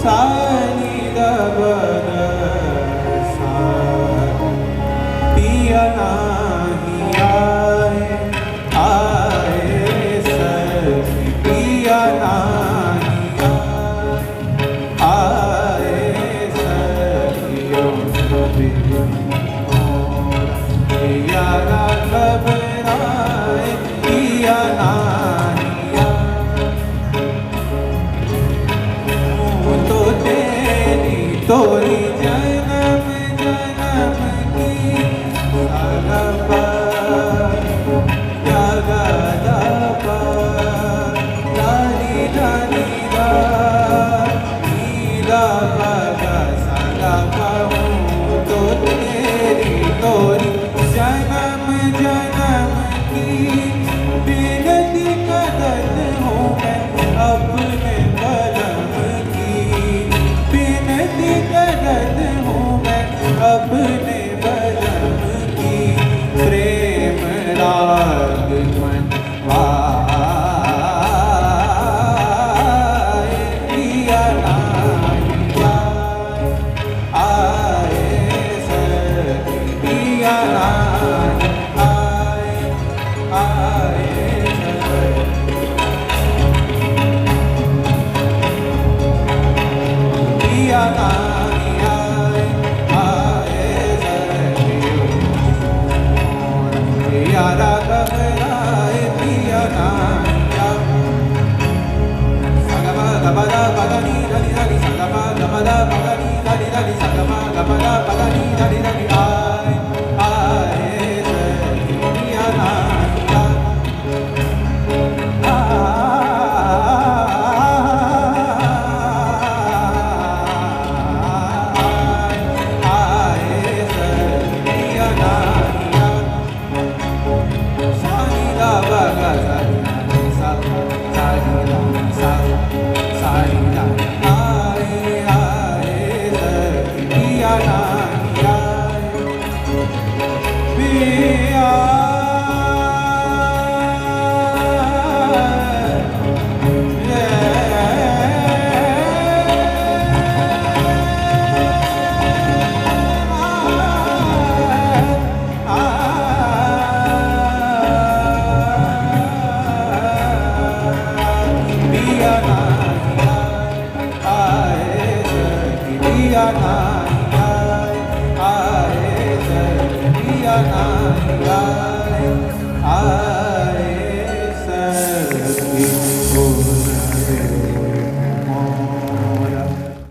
ni da ba da sa piya nahi aaye सखी पिया नाही aaye सखियों पिया ना घबराए पिया नाही तो तेरी तोरी जन्म जन्म की सागबा जागा जापा लाली लाली ला नीला बागा सागबा हूँ तो तेरी तोरी जन्म जन्म की बिनती करत हूँ मैं अपने बलम की बिनती करत हूँ मैं अपने बलम की प्रेम राग मन वाए पिया नाही आए सखी पिया नाही आए पिया नाही आए सखियों पिया राघव राय पिया नाही sagama gamada pagani dani dani sagama gamada pagani dani dani sagama gamada pagani dani dani